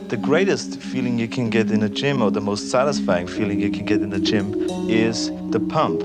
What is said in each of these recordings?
The greatest feeling you can get in a gym, or the most satisfying feeling you can get in the gym, is the pump.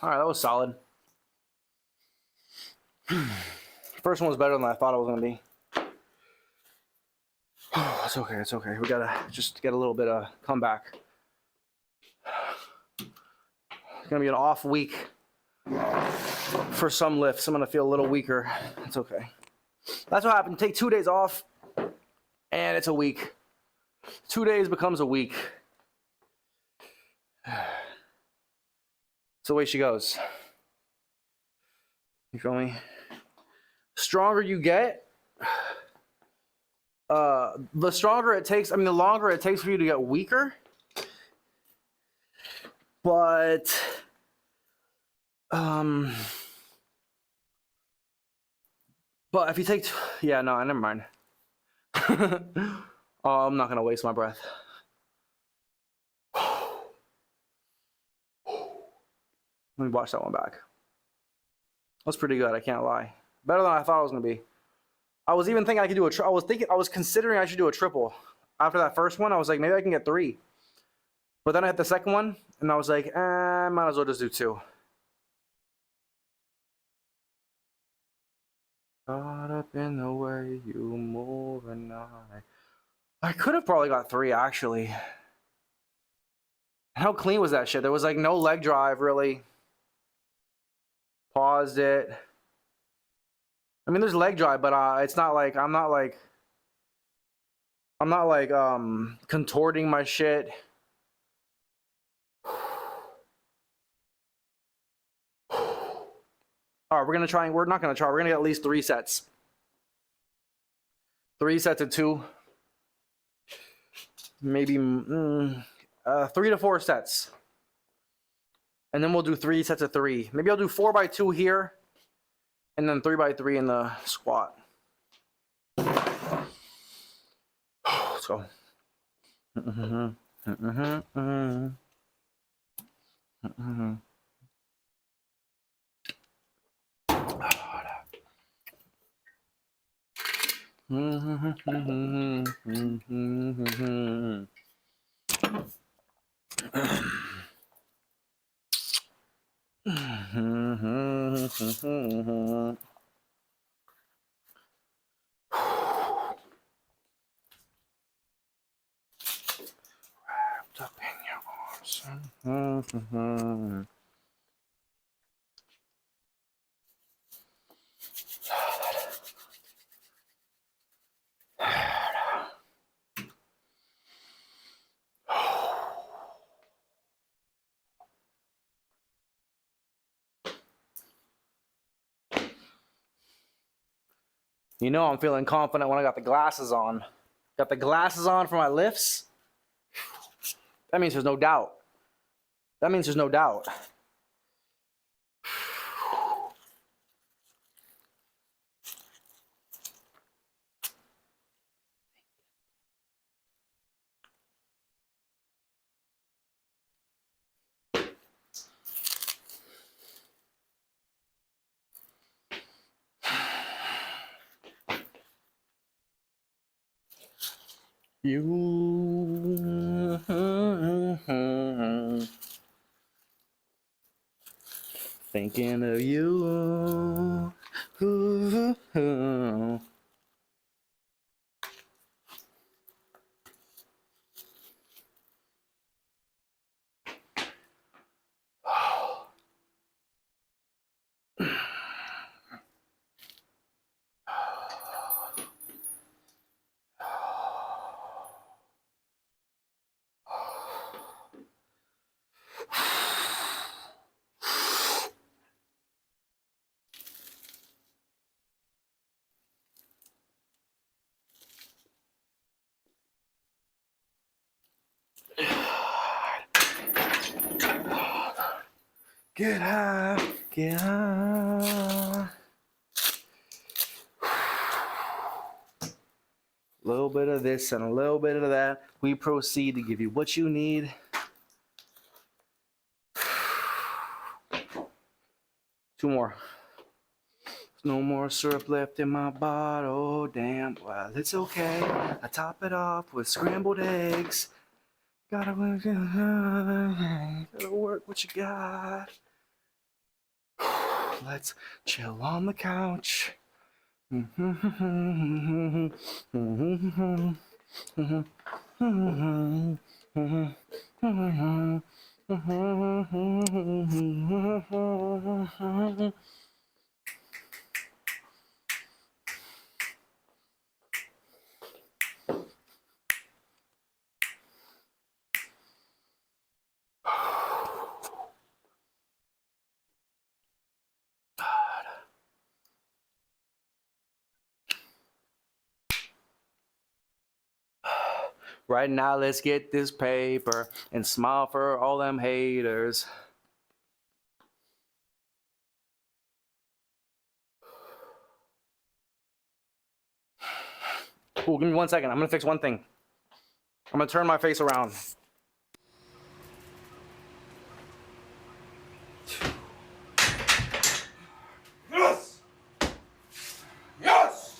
All right, that was solid. First one was better than I thought it was going to be. It's okay, it's okay. We got to just get a little bit of comeback. It's going to be an off week for some lifts. I'm going to feel a little weaker. It's okay. That's what happened. Take 2 days off, and it's a week. 2 days becomes a week. It's the way she goes. You feel me? Stronger you get, the stronger it takes. I mean, the longer it takes for you to get weaker. But, if you take, yeah, no, never mind. Oh, I'm not gonna waste my breath. Let me watch that one back. That's pretty good, I can't lie. Better than I thought it was gonna be. I was even thinking I could do I was considering I should do a triple. After that first one, I was like, maybe I can get 3. But then I hit the second one, and I was like, might as well just do 2. Caught up in the way you move, and I could have probably got 3, actually. How clean was that shit? There was like no leg drive, really. Paused it. I mean, there's leg drive, but it's not like I'm not like contorting my shit. All right, we're not gonna try. We're gonna get at least 3 sets. 3 sets of 2. Maybe 3 to 4 sets. And then we'll do 3 sets of 3. Maybe I'll do 4x2 here, and then 3x3 in the squat. Let's go. Wrapped up in your arms. You know I'm feeling confident when I got the glasses on. Got the glasses on for my lifts. That means there's no doubt. That means there's no doubt. You. Thinking of you. Get high, get high. A little bit of this and a little bit of that. We proceed to give you what you need. Two more. There's no more syrup left in my bottle. Damn, well, it's okay. I top it off with scrambled eggs. Gotta work what you got. Let's chill on the couch. Right now, let's get this paper and smile for all them haters. Oh, give me 1 second. I'm gonna fix one thing. I'm gonna turn my face around. Yes! Yes!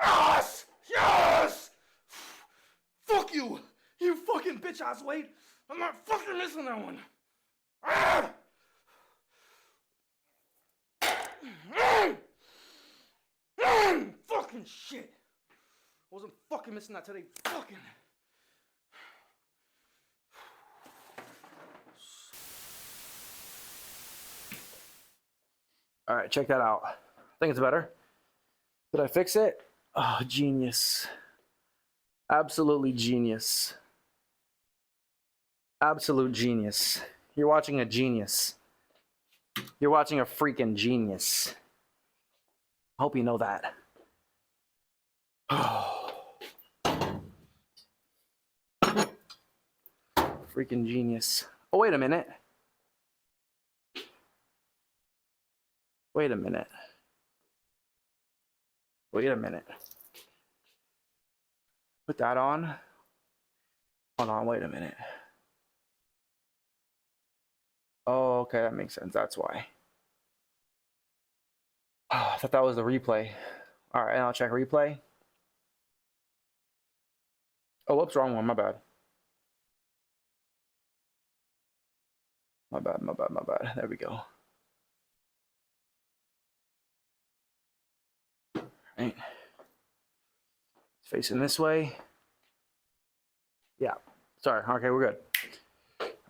Yes! Yes! Fuck you! You fucking bitch ass weight! I'm not fucking missing that one! Ah! Fucking shit! I wasn't fucking missing that today. Fucking. All right, check that out. I think it's better. Did I fix it? Oh, genius. Absolutely genius. Absolute genius. You're watching a genius. You're watching a freaking genius. I hope you know that. Freaking genius. Oh, wait a minute. Wait a minute. Wait a minute. Put that on. Hold on, wait a minute. Oh, okay, that makes sense. That's why. Oh, I thought that was the replay. All right, and I'll check replay. Oh, whoops, wrong one. My bad. My bad, my bad, my bad. There we go. All right. It's facing this way. Yeah. Sorry. Okay, we're good.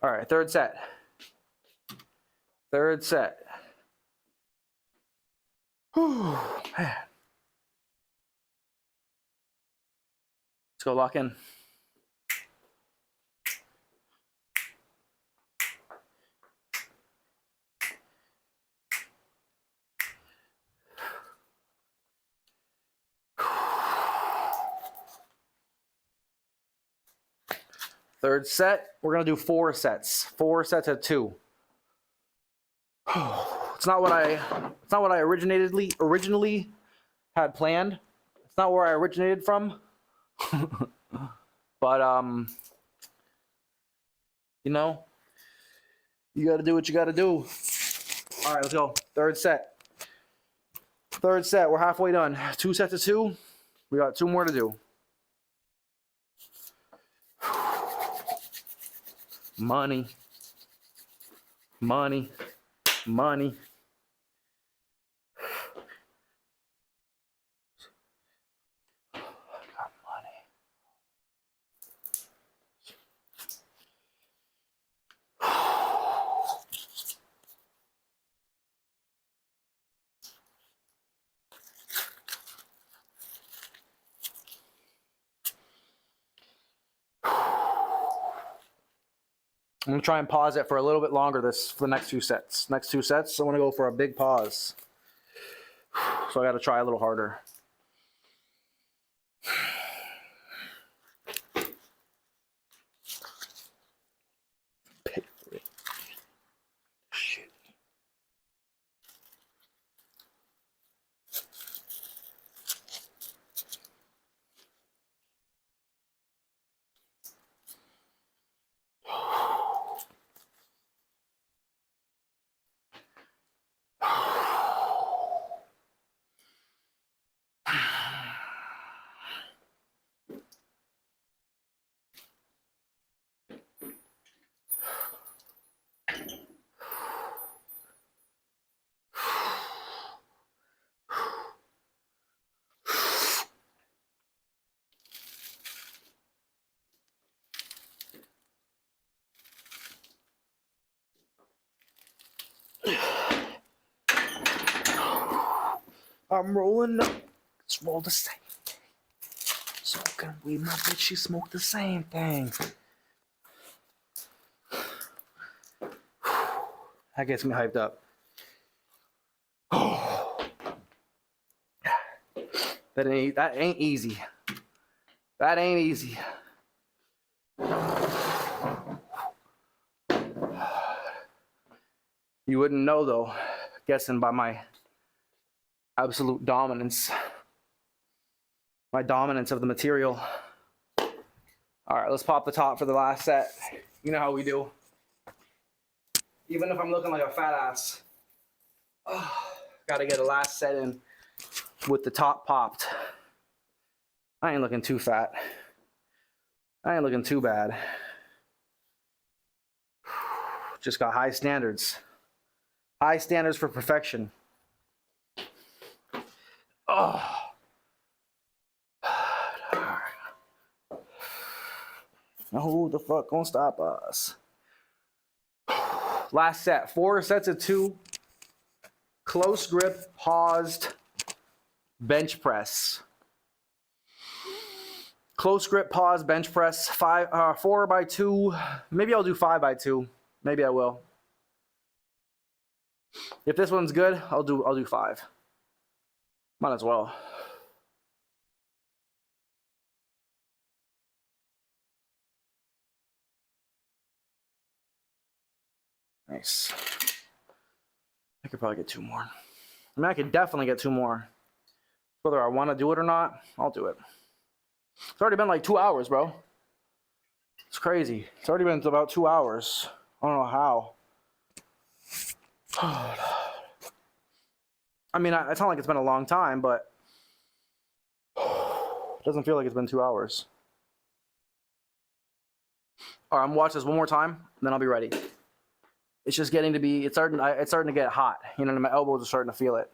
All right, third set. Third set. Whew, man. Let's go lock in. Third set, we're gonna do 4 sets. 4 sets of 2. It's not what I originally had planned. It's not where I originated from. But you know, you gotta do what you gotta do. All right, let's go. Third set. Third set, we're halfway done. 2 sets of 2. We got 2 more to do. Money. Money. Money. Got money. I'm gonna try and pause it for a little bit longer for the next 2 sets. Next 2 sets, I wanna go for a big pause. So I gotta try a little harder. Pay for it. Shit. I'm rolling up. Let's roll the same thing. Smoking weed, my bitch, she smoked the same thing. That gets me hyped up. That ain't easy. That ain't easy. You wouldn't know though, guessing by my absolute dominance. My dominance of the material. All right, let's pop the top for the last set. You know how we do. Even if I'm looking like a fat ass, gotta get a last set in with the top popped. I ain't looking too fat. I ain't looking too bad. Just got high standards. High standards for perfection. Oh. Now who the fuck gonna stop us? Last set, 4 sets of 2. Close grip, paused, bench press. Close grip, pause, bench press. 4 by 2. Maybe I'll do 5 by 2. Maybe I will. If this one's good, I'll do 5. Might as well. Nice. I could probably get 2 more. I mean, I could definitely get 2 more. Whether I want to do it or not, I'll do it. It's already been like 2 hours, bro. It's crazy. It's already been about 2 hours. I don't know how. I mean, it's not like it's been a long time, but it doesn't feel like it's been 2 hours. All right, I'm gonna watch this one more time, and then I'll be ready. It's just getting to be, it's starting to get hot. You know, my elbows are starting to feel it.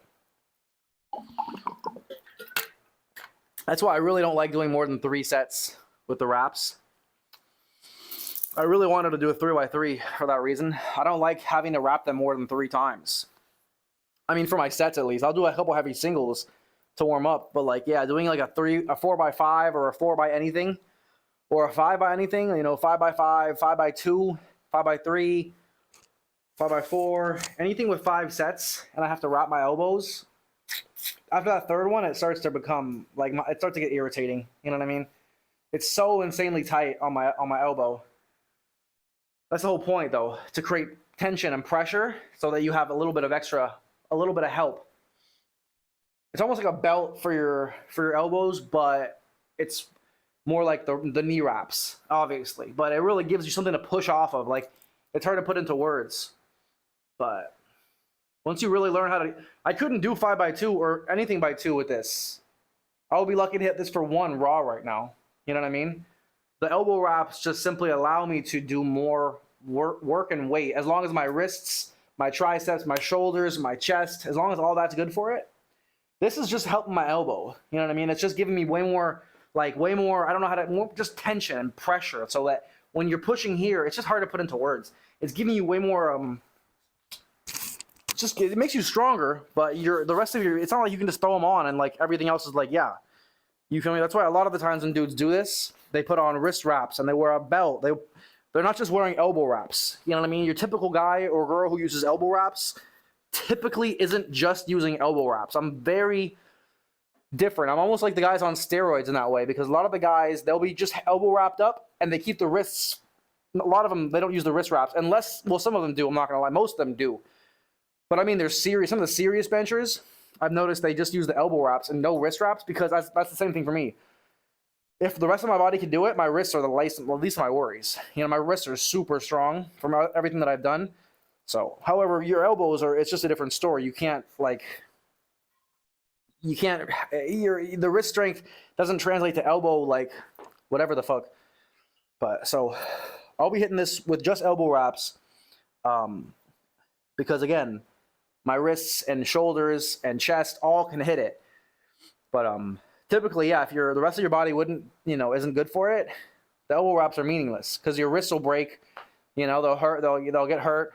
That's why I really don't like doing more than 3 sets with the wraps. I really wanted to do a 3 by 3 for that reason. I don't like having to wrap them more than 3 times. I mean, for my sets at least. I'll do a couple heavy singles to warm up. But like, yeah, doing like a 4x5 or a 4 by anything, or a 5 by anything, you know, 5x5, 5x2, 5x3, 5x4, anything with 5 sets, and I have to wrap my elbows. After that third one, it starts to become like it starts to get irritating. You know what I mean? It's so insanely tight on my elbow. That's the whole point, though, to create tension and pressure so that you have a little bit of help. It's almost like a belt for your elbows, but it's more like the knee wraps, obviously. But it really gives you something to push off of. Like, it's hard to put into words, but once you really learn how to, I couldn't do 5x2 or anything by 2 with this. I would be lucky to hit this for 1 raw right now. You know what I mean? The elbow wraps just simply allow me to do more work and weight. As long as my wrists, my triceps, my shoulders, my chest, as long as all that's good for it, this is just helping my elbow. You know what I mean? It's just giving me way more, I don't know how to, more just tension and pressure, so that when you're pushing here, it's just hard to put into words. It's giving you way more, it makes you stronger, but the rest of it's not like you can just throw them on and like everything else is like, yeah. You feel me? That's why a lot of the times when dudes do this, they put on wrist wraps and they wear a belt. They're not just wearing elbow wraps. You know what I mean? Your typical guy or girl who uses elbow wraps typically isn't just using elbow wraps. I'm very different. I'm almost like the guys on steroids in that way, because a lot of the guys, they'll be just elbow wrapped up and they keep the wrists. A lot of them, they don't use the wrist wraps unless, well, some of them do. I'm not going to lie. Most of them do. But I mean, some of the serious benchers, I've noticed they just use the elbow wraps and no wrist wraps, because that's the same thing for me. If the rest of my body can do it, my wrists are the least of my worries. You know, my wrists are super strong from everything that I've done. So, however, your elbows it's just a different story. The wrist strength doesn't translate to elbow, like, whatever the fuck. But, so, I'll be hitting this with just elbow wraps, because, again, my wrists and shoulders and chest all can hit it. But, typically, yeah, if the rest of your body isn't good for it, the elbow wraps are meaningless, because your wrists will break, they'll hurt, they'll get hurt.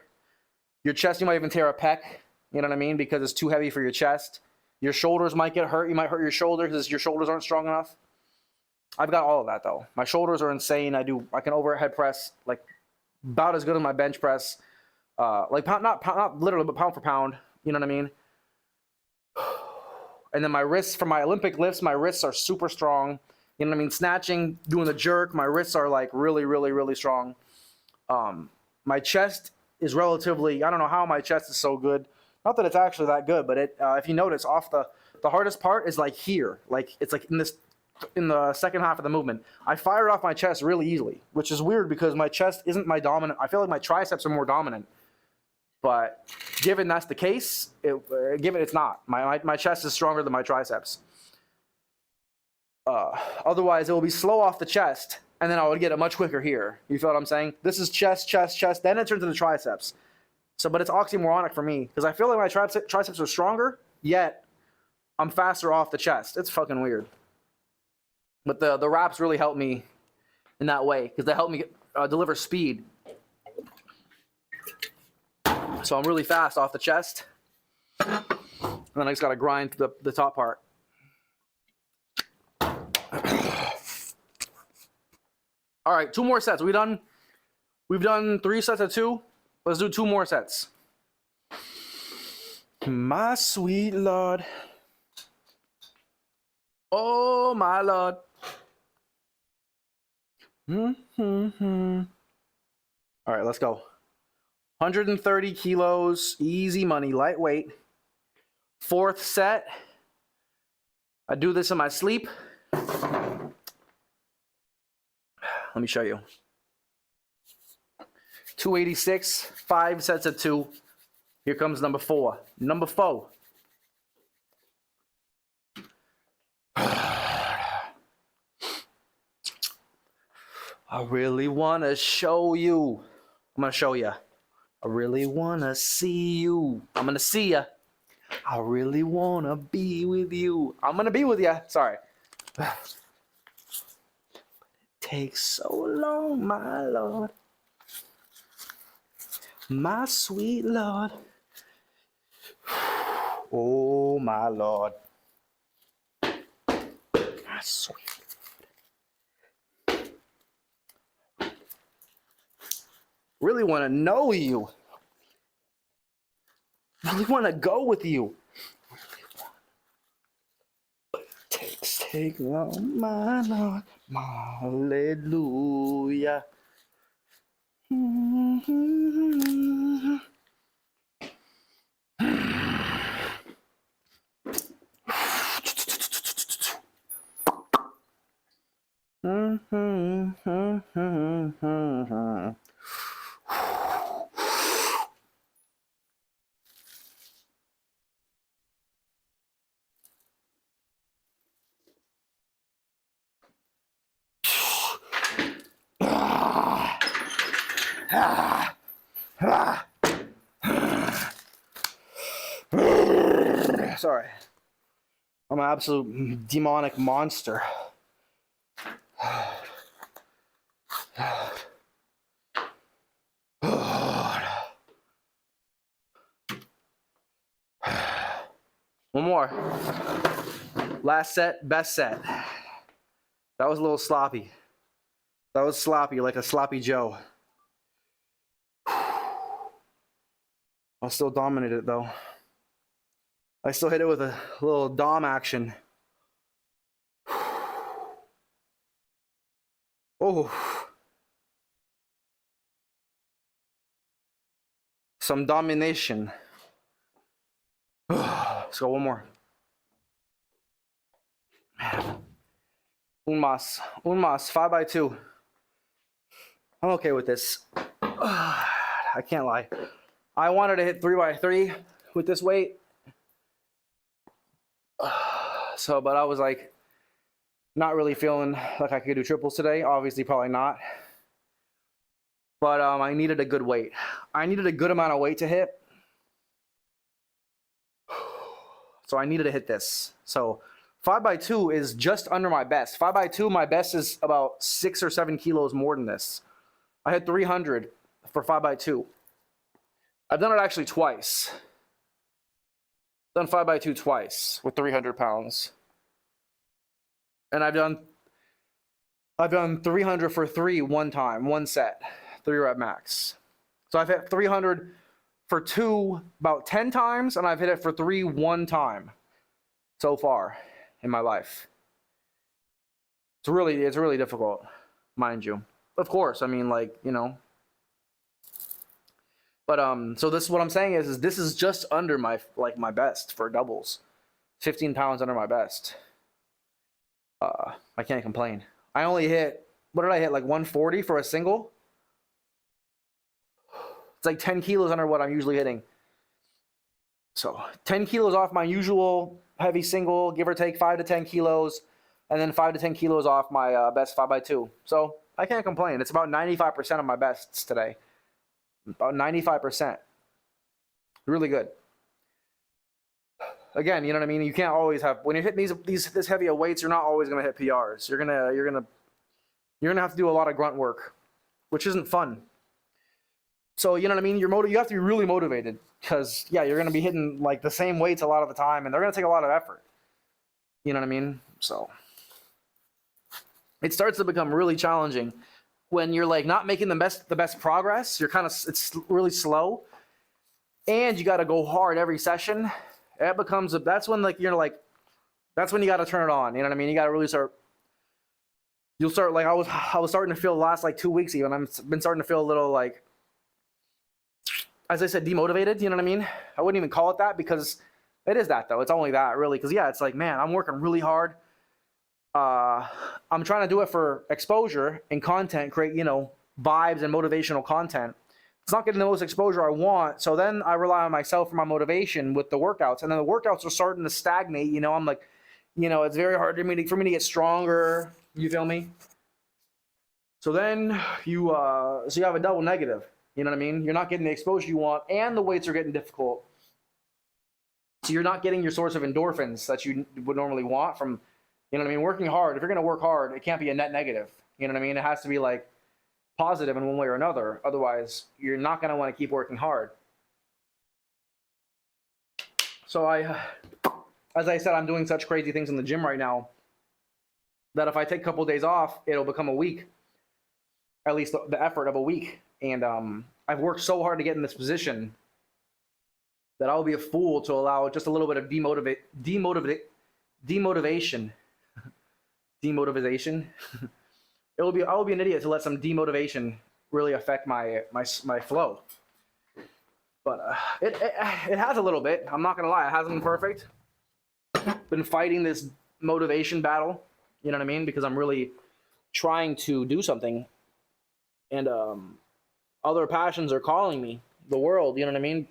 Your chest, you might even tear a pec, you know what I mean, because it's too heavy for your chest. Your shoulders might get hurt. You might hurt your shoulder because your shoulders aren't strong enough. I've got all of that, though. My shoulders are insane. I can overhead press, like, about as good as my bench press. Like, not literally, but pound for pound, you know what I mean? And then my wrists, for my Olympic lifts, my wrists are super strong. You know what I mean? Snatching, doing the jerk, my wrists are like really, really, really strong. My chest is relatively, I don't know how my chest is so good. Not that it's actually that good, but if you notice, off the hardest part is like here. Like, it's like in the second half of the movement. I fired off my chest really easily, which is weird because my chest isn't my dominant. I feel like my triceps are more dominant. But given that's the case, given it's not. My chest is stronger than my triceps. Otherwise, it will be slow off the chest, and then I would get it much quicker here. You feel what I'm saying? This is chest, chest, chest, then it turns into triceps. So, but it's oxymoronic for me, because I feel like my triceps are stronger, yet I'm faster off the chest. It's fucking weird. But the wraps really help me in that way, because they help me deliver speed. So I'm really fast off the chest, and then I just gotta grind the top part. All right, 2 more sets. We've done 3 sets of 2. Let's do 2 more sets. My sweet Lord. Oh my Lord. All right, let's go. 130 kilos, easy money, lightweight. 4th set. I do this in my sleep. Let me show you. 286, 5 sets of 2. Here comes number 4. Number 4. I really want to show you. I'm going to show you. I really want to see you. I'm going to see ya. I really want to be with you. I'm going to be with ya. Sorry. It takes so long, my Lord. My sweet Lord. Oh my Lord. Ah, sweet. Really want to know you. Really want to go with you. Take long, my Lord. Hallelujah. Sorry. I'm an absolute demonic monster. One more. Last set, best set. That was a little sloppy. That was sloppy, like a sloppy Joe. I'll still dominate it though. I still hit it with a little dom action. Oh. Some domination. Let's go one more. Un mas, 5x2. I'm okay with this. I can't lie. I wanted to hit 3x3 with this weight. So, but I was like, not really feeling like I could do triples today. Obviously, probably not. But I needed a good weight. I needed a good amount of weight to hit. So I needed to hit this. So 5x2 is just under my best. 5x2, my best is about 6 or 7 kilos more than this. I hit 300 for 5x2. I've done it actually twice. Done 5x2 twice with 300 pounds. And I've done 300 for 3 one time, one set, 3 rep max. So I've hit 300 for 2 about 10 times, and I've hit it for 3 one time so far in my life. It's really difficult, mind you. Of course, I mean, like, you know. But so this, what I'm saying is this is just under my best for doubles, 15 pounds under my best. I can't complain. I only hit, what did I hit, like 140 for a single? It's like 10 kilos under what I'm usually hitting. So 10 kilos off my usual heavy single, give or take 5 to 10 kilos, and then 5 to 10 kilos off my best 5x2. So I can't complain. It's about 95% of my bests today. About 95%. Really good. Again, you know what I mean? You can't always have, when you're hitting this heavy of weights, you're not always gonna hit PRs. You're gonna have to do a lot of grunt work, which isn't fun. So you know what I mean? You have to be really motivated, because yeah, you're gonna be hitting like the same weights a lot of the time, and they're gonna take a lot of effort. You know what I mean? So it starts to become really challenging when you're like not making the best progress. You're it's really slow, and you got to go hard every session. It becomes that's when you got to turn it on. You know what I mean? You got to really start. You'll start like I was starting to feel the last like 2 weeks even. I've been starting to feel a little like, as I said, demotivated. You know what I mean? I wouldn't even call it that, because it is that though. It's only that really, because yeah, it's like, man, I'm working really hard. I'm trying to do it for exposure and content, create, vibes and motivational content. It's not getting the most exposure I want. So then I rely on myself for my motivation with the workouts. And then the workouts are starting to stagnate. I'm like, it's very hard for me to get stronger. You feel me? So then you have a double negative. You know what I mean? You're not getting the exposure you want, and the weights are getting difficult. So you're not getting your source of endorphins that you would normally want from, you know what I mean? Working hard. If you're going to work hard, it can't be a net negative. You know what I mean? It has to be like positive in one way or another. Otherwise, you're not going to want to keep working hard. So as I said, I'm doing such crazy things in the gym right now that if I take a couple of days off, it'll become a week, at least the effort of a week. And I've worked so hard to get in this position that I'll be a fool to allow just a little bit of demotivation. I will be an idiot to let some demotivation really affect my flow. But it has a little bit. I'm not gonna lie, it hasn't been perfect. Been fighting this motivation battle, you know what I mean? Because I'm really trying to do something, and other passions are calling me. The world, you know what I mean?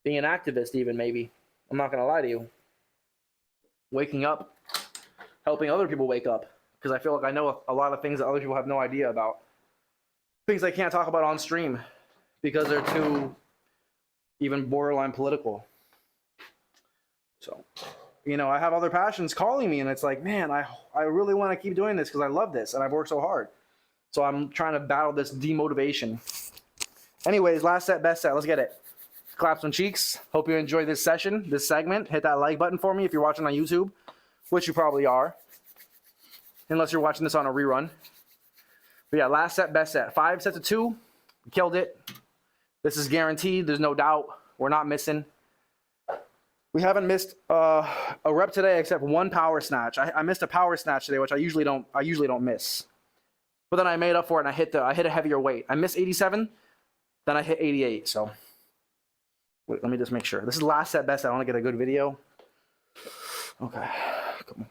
Being an activist, even maybe. I'm not gonna lie to you. Waking up, helping other people wake up, because I feel like I know a lot of things that other people have no idea about. Things I can't talk about on stream because they're too even borderline political. So, you know, I have other passions calling me, and it's like, man, I really want to keep doing this because I love this and I've worked so hard. So I'm trying to battle this demotivation. Anyways, last set, best set. Let's get it. Clap some cheeks. Hope you enjoyed this session, this segment. Hit that like button for me if you're watching on YouTube, which you probably are, unless you're watching this on a rerun. But yeah, last set, best set. 5 sets of 2. We killed it. This is guaranteed. There's no doubt. We're not missing. We haven't missed a rep today except one power snatch. I missed a power snatch today, which I usually don't miss. But then I made up for it and I hit a heavier weight. I missed 87, then I hit 88. So wait, let me just make sure. This is last set, best set. I want to get a good video. Okay, come on.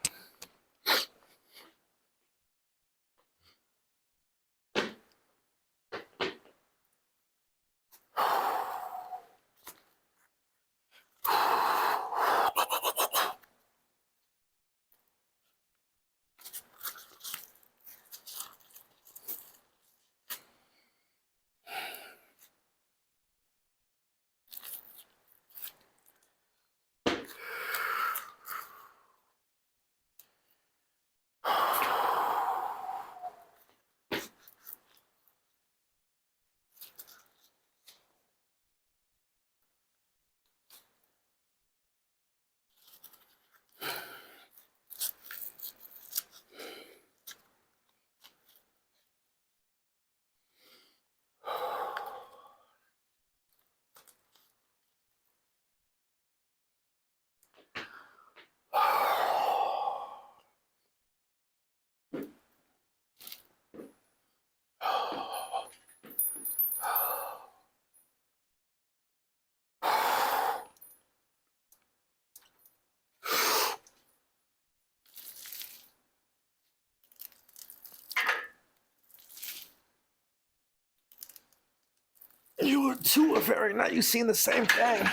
You two are very nice. You've seen the same thing.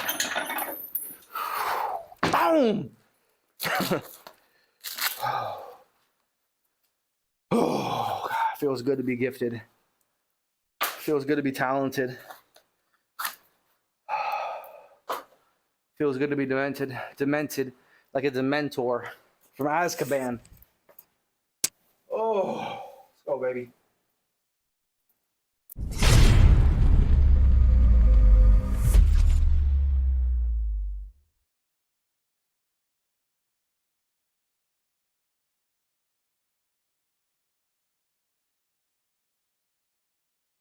Boom! Oh, God. Feels good to be gifted. Feels good to be talented. Feels good to be demented like a Dementor from Azkaban. Oh, let's go, baby.